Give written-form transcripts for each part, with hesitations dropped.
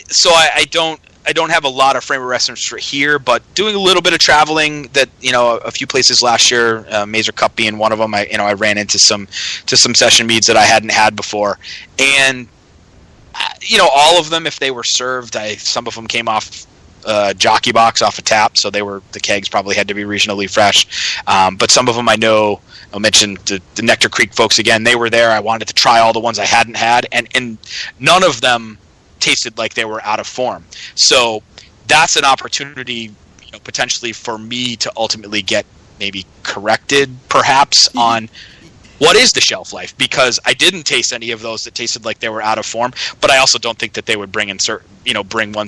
So I don't have a lot of frame of reference for here, but doing a little bit of traveling, that a few places last year, Mazer Cup being one of them. I ran into some session meads that I hadn't had before, and all of them, if they were served, some of them came off jockey box off a tap, so the kegs probably had to be reasonably fresh. But some of them I'll mention the Nectar Creek folks again. They were there. I wanted to try all the ones I hadn't had, and none of them tasted like they were out of form. So that's an opportunity, potentially for me to ultimately get maybe corrected, perhaps, on what is the shelf life, because I didn't taste any of those that tasted like they were out of form. But I also don't think that they would bring ones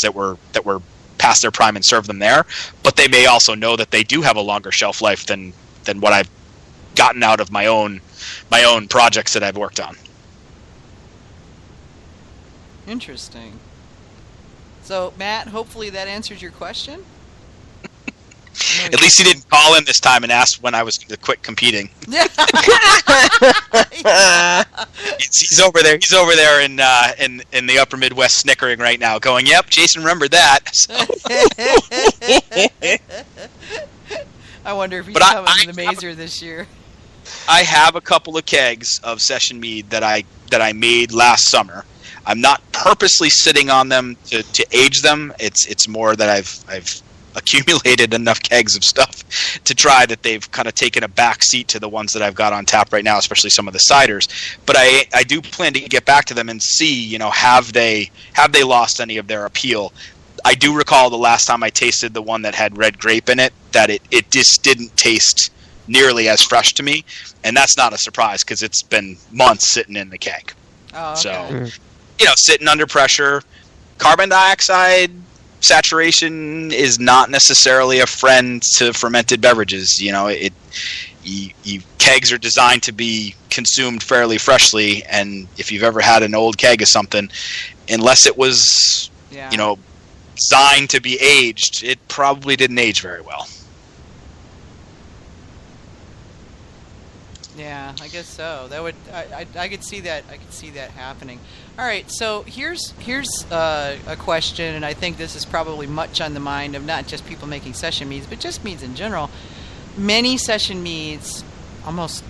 that were past their prime and serve them there. But they may also know that they do have a longer shelf life than what I've gotten out of my own projects that I've worked on. Interesting. So, Matt, hopefully that answers your question. At least he didn't call in this time and ask when I was going to quit competing. He's over there. He's over there in the Upper Midwest snickering right now, going, "Yep, Jason remembered that." So. I wonder if he's coming to the Mazer this year. I have a couple of kegs of session mead that I made last summer. I'm not purposely sitting on them to age them. It's more that I've accumulated enough kegs of stuff to try that they've kind of taken a back seat to the ones that I've got on tap right now, especially some of the ciders. But I do plan to get back to them and see, have they lost any of their appeal. I do recall the last time I tasted the one that had red grape in it, that it just didn't taste nearly as fresh to me, and that's not a surprise because it's been months sitting in the keg. Oh, okay. So, sitting under pressure, carbon dioxide saturation is not necessarily a friend to fermented beverages. Kegs are designed to be consumed fairly freshly, and if you've ever had an old keg of something, unless it was, designed to be aged, it probably didn't age very well. Yeah, I guess so. That would I could see that. I could see that happening. All right, so here's a question, and I think this is probably much on the mind of not just people making session meads, but just meads in general. Many session meads, most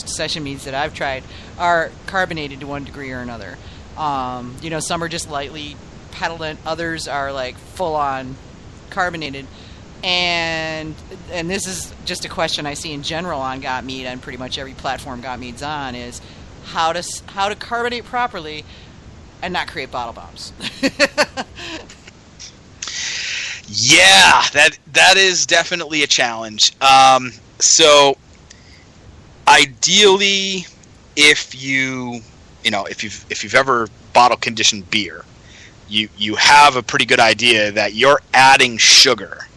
session meads that I've tried are carbonated to one degree or another. Some are just lightly petulant, others are like full on carbonated. And this is just a question I see in general on Got Mead, on pretty much every platform Got Mead's on, is how to carbonate properly and not create bottle bombs. Yeah, that is definitely a challenge. So ideally, if you've ever bottle conditioned beer, you have a pretty good idea that you're adding sugar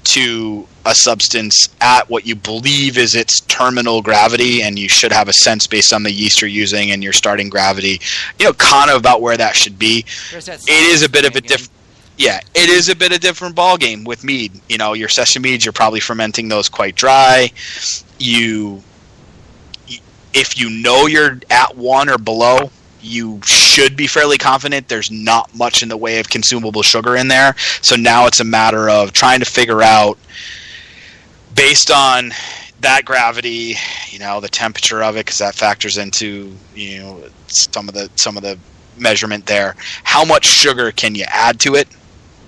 to a substance at what you believe is its terminal gravity, and you should have a sense based on the yeast you're using and your starting gravity, kind of about where that should be. It is a bit of a different. Yeah, it is a bit of a different ballgame with mead. Your session meads, you're probably fermenting those quite dry. If you're at 1 or below, you should be fairly confident there's not much in the way of consumable sugar in there. So now it's a matter of trying to figure out, based on that gravity, the temperature of it, because that factors into some of the measurement there. How much sugar can you add to it?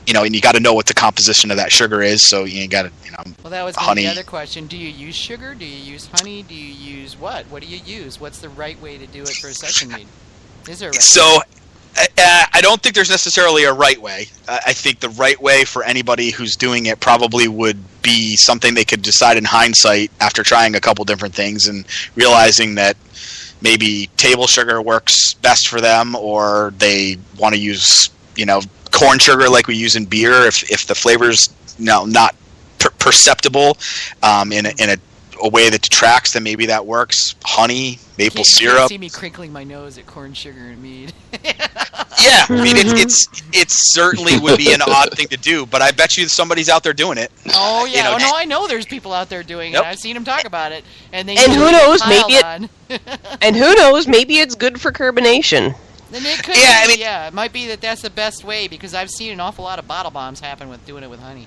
And you got to know what the composition of that sugar is. So you got to, Well, that was honey. The other question. Do you use sugar? Do you use honey? Do you use what? What do you use? What's the right way to do it for a session mead? Is there a right way? I don't think there's necessarily a right way. I think the right way for anybody who's doing it probably would be something they could decide in hindsight after trying a couple different things and realizing that maybe table sugar works best for them, or they want to use, corn sugar like we use in beer if the flavor's not perceptible in a a way that detracts, then maybe that works. Honey, maple You can't syrup. see me crinkling my nose at corn sugar and mead. Yeah, I mean it certainly would be an odd thing to do, but I bet you somebody's out there doing it. Oh yeah, You know, no, I know there's people out there doing Yep. it. I've seen them talk about it, and who knows, maybe maybe it's good for carbonation. Then it could Yeah, be, I mean- it might be that's the best way, because I've seen an awful lot of bottle bombs happen with doing it with honey.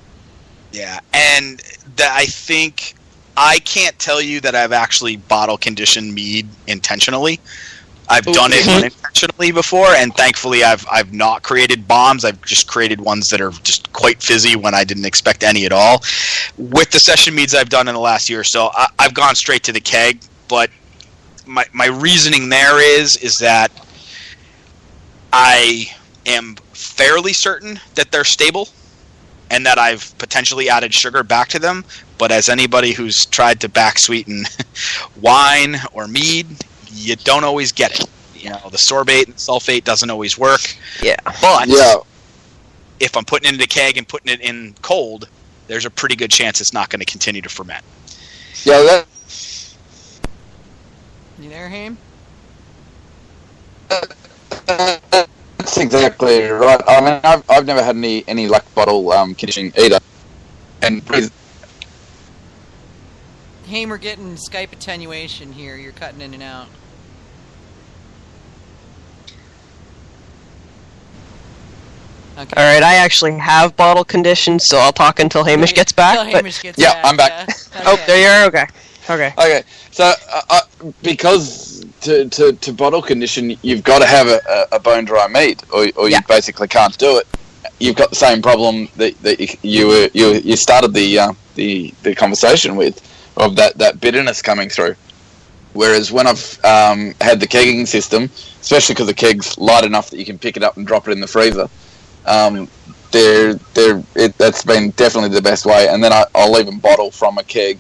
Yeah, and I think I can't tell you that I've actually bottle conditioned mead intentionally. I've done it unintentionally before, and thankfully I've not created bombs. I've just created ones that are just quite fizzy when I didn't expect any at all. With the session meads I've done in the last year or so, I've gone straight to the keg, but my reasoning there is that I am fairly certain that they're stable and that I've potentially added sugar back to them. But as anybody who's tried to back sweeten wine or mead, you don't always get it. You know, the sorbate and sulfate doesn't always work. Yeah. But if I'm putting it in a keg and putting it in cold, there's a pretty good chance it's not going to continue to ferment. Yeah, You there, Haim? that's exactly right. I mean, I've never had any luck bottle conditioning either. And Haim, we're getting Skype attenuation here. You're cutting in and out. Okay. All right, I actually have bottle conditioned, so I'll talk until Hamish gets back. Until but- Hamish gets Yeah, back. I'm back. Yeah. Oh, Okay. there you are. Okay. Okay. okay, so because to bottle condition, you've got to have a bone dry mead, or you basically can't do it. You've got the same problem that you started the conversation with, of that bitterness coming through. Whereas when I've had the kegging system, especially because the keg's light enough that you can pick it up and drop it in the freezer, that's been definitely the best way. And then I'll even bottle from a keg,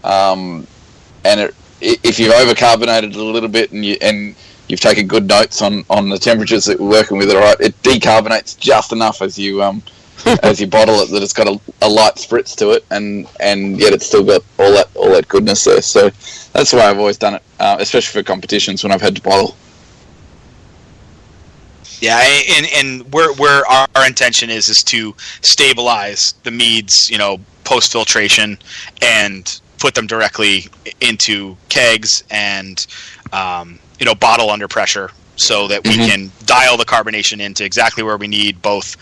and if you've overcarbonated it a little bit and you've taken good notes on the temperatures that we're working with, it decarbonates just enough as you as you bottle it, that it's got a light spritz to it, and yet it's still got all that goodness there. So that's the way I've always done it, especially for competitions when I've had to bottle. Yeah, and where our intention is to stabilize the meads, post filtration, and put them directly into kegs and bottle under pressure, so that we can dial the carbonation into exactly where we need, both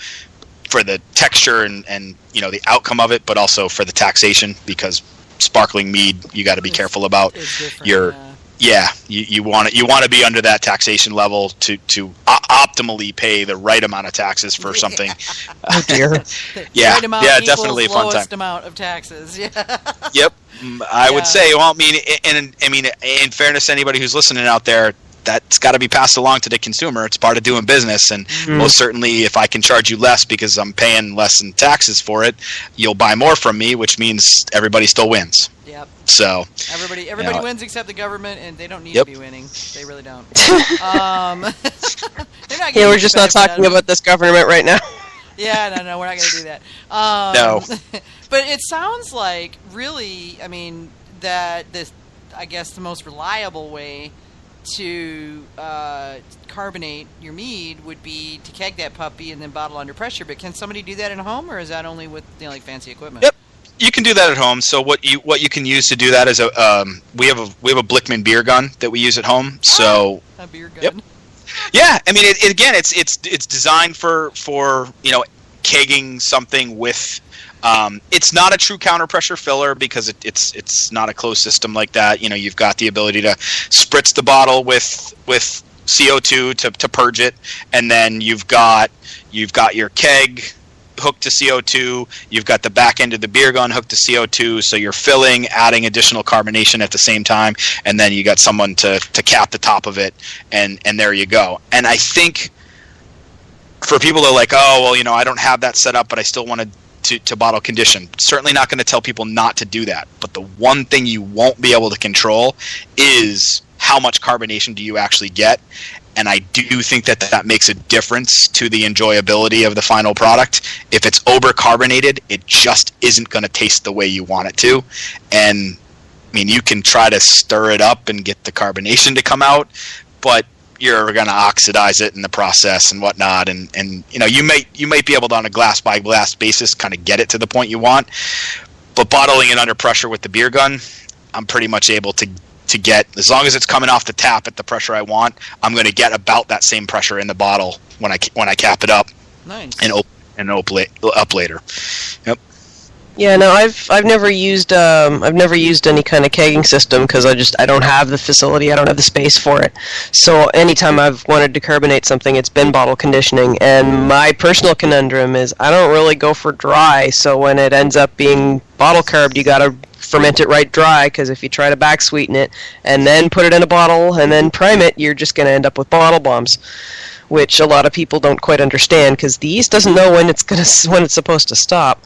for the texture and the outcome of it, but also for the taxation, because sparkling mead, you got to be careful about your. Yeah, you want to be under that taxation level to optimally pay the right amount of taxes for something. Oh dear. Yeah, right amount yeah, equals definitely a fun time. lowest amount of taxes. Yeah. Yep, I would say. Well, in fairness to anybody who's listening out there, that's got to be passed along to the consumer. It's part of doing business, and most certainly, if I can charge you less because I'm paying less in taxes for it, you'll buy more from me, which means everybody still wins. Yep. So Everybody wins except the government, and they don't need Yep. to be winning. They really don't. They're not. Yeah, getting we're just not benefit out talking of it. about this government right now. Yeah, no, we're not going to do that. No. But it sounds like, really, that this, I guess, the most reliable way to carbonate your mead would be to keg that puppy and then bottle under pressure. But can somebody do that at home, or is that only with fancy equipment? Yep. You can do that at home. So what you can use to do that is we have a Blickman beer gun that we use at home. So a beer gun. Yep. Yeah, it's designed for kegging something with. It's not a true counter pressure filler, because it's not a closed system like that. You've got the ability to spritz the bottle with CO2 to purge it, and then you've got your keg hooked to CO2. You've got the back end of the beer gun hooked to CO2, so you're filling, adding additional carbonation at the same time, and then you got someone to cap the top of it, and there you go. And I think for people that are like, oh, well, I don't have that set up, but I still want to bottle condition. Certainly not going to tell people not to do that. But the one thing you won't be able to control is how much carbonation do you actually get. And I do think that makes a difference to the enjoyability of the final product. If it's over-carbonated, it just isn't going to taste the way you want it to. And mean, you can try to stir it up and get the carbonation to come out, but you're going to oxidize it in the process and whatnot. And you know, you might be able to, on a glass by glass basis, kind of get it to the point you want. But bottling it under pressure with the beer gun, I'm pretty much able to get, as long as it's coming off the tap at the pressure I want, I'm going to get about that same pressure in the bottle when I cap it up. Nice. And up later. Yep. Yeah, no, I've never used any kind of kegging system because I don't have the facility, I don't have the space for it. So anytime I've wanted to carbonate something, it's been bottle conditioning. And my personal conundrum is I don't really go for dry. So when it ends up being bottle carbed, you got to ferment it right dry, because if you try to back sweeten it and then put it in a bottle and then prime it, you're just going to end up with bottle bombs, which a lot of people don't quite understand because the yeast doesn't know when it's supposed to stop.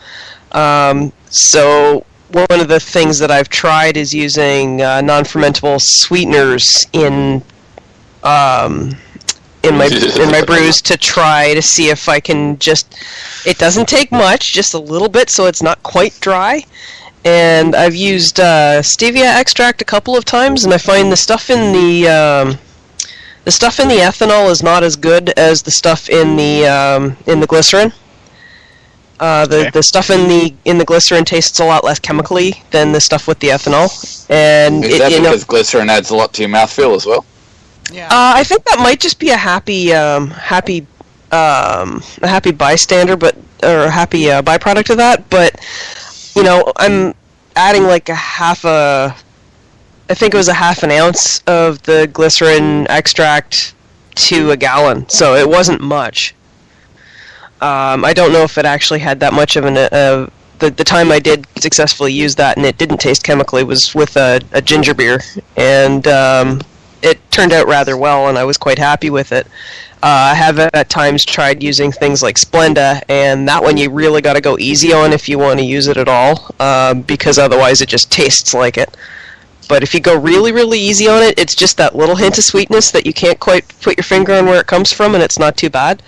So one of the things that I've tried is using non-fermentable sweeteners in my brews to try to see if I can it doesn't take much, just a little bit, so it's not quite dry. And I've used stevia extract a couple of times, and I find the stuff in the ethanol is not as good as the stuff in the glycerin. The stuff in the glycerin tastes a lot less chemically than the stuff with the ethanol. And is that because glycerin adds a lot to your mouthfeel as well? Yeah. I think that might just be a happy bystander, or a happy byproduct of that. But you know, I'm adding like I think it was a half an ounce of the glycerin extract to a gallon, so it wasn't much. I don't know if it actually had that much of the time I did successfully use that and it didn't taste chemically was with a ginger beer, and it turned out rather well and I was quite happy with it. I have at times tried using things like Splenda, and that one you really got to go easy on if you want to use it at all, because otherwise it just tastes like it. But if you go really, really easy on it, it's just that little hint of sweetness that you can't quite put your finger on where it comes from, and it's not too bad.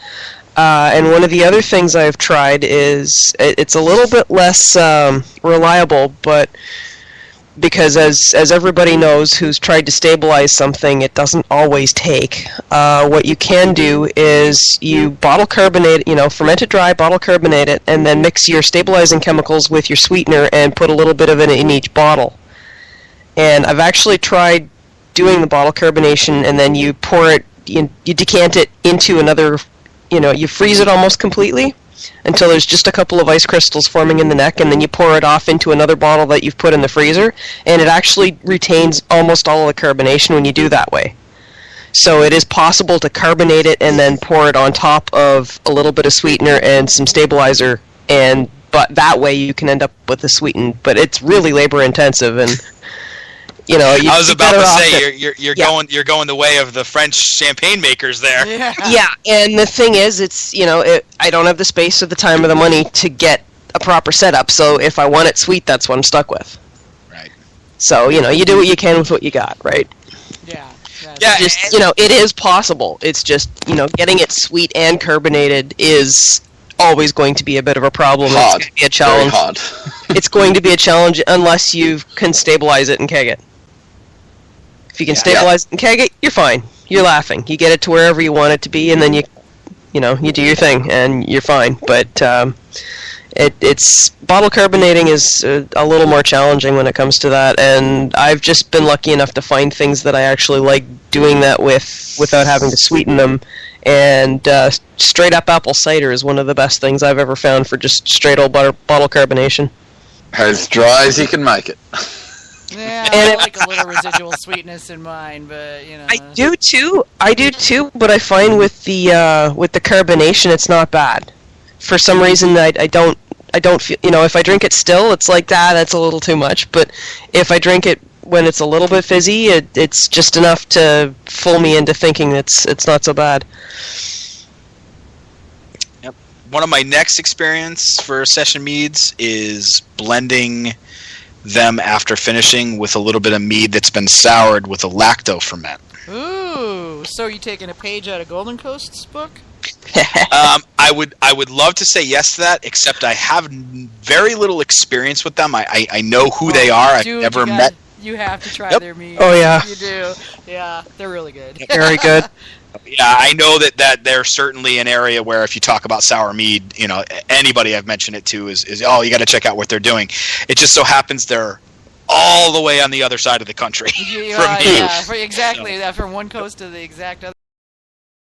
And one of the other things I've tried is it's a little bit less reliable, but because as everybody knows who's tried to stabilize something, it doesn't always take. What you can do is you bottle carbonate, ferment it dry, bottle carbonate it, and then mix your stabilizing chemicals with your sweetener and put a little bit of it in each bottle. And I've actually tried doing the bottle carbonation, and then you pour it, you decant it into another, you freeze it almost completely until there's just a couple of ice crystals forming in the neck, and then you pour it off into another bottle that you've put in the freezer, and it actually retains almost all of the carbonation when you do that way. So it is possible to carbonate it and then pour it on top of a little bit of sweetener and some stabilizer, but that way you can end up with a sweetened, but it's really labor intensive, and I was about to say you're going the way of the French champagne makers there. Yeah, and the thing is, it's I don't have the space or the time or the money to get a proper setup. So if I want it sweet, that's what I'm stuck with. Right. So you do what you can with what you got, right? Yeah. Yeah. Just it is possible. It's just getting it sweet and carbonated is always going to be a bit of a problem. Hard. It's going to be a challenge. Very hard. It's going to be a challenge unless you can stabilize it and keg it. If you can stabilize it and keg it, you're fine. You're laughing. You get it to wherever you want it to be, and then you do your thing, and you're fine. But it's bottle carbonating is a little more challenging when it comes to that, and I've just been lucky enough to find things that I actually like doing that without having to sweeten them. And straight up apple cider is one of the best things I've ever found for just straight old bottle carbonation. As dry as you can make it. Yeah, I like a little residual sweetness in mine, but I do too. But I find with the carbonation, it's not bad. For some reason, I don't feel. If I drink it still, it's like that's a little too much. But if I drink it when it's a little bit fizzy, it's just enough to fool me into thinking it's not so bad. Yep. One of my next experience for session meads is blending them after finishing with a little bit of mead that's been soured with a lacto ferment. Ooh, so are you taking a page out of Golden Coast's book? I would love to say yes to that, except I have very little experience with them. I know who they are. I've never met. You have to try Yep. their mead. Oh, yeah. You do. Yeah, they're really good. Very good. Yeah, I know that there's certainly an area where if you talk about sour mead, anybody I've mentioned it to is you got to check out what they're doing. It just so happens they're all the way on the other side of the country from here. Yeah, exactly. From one coast to the exact other.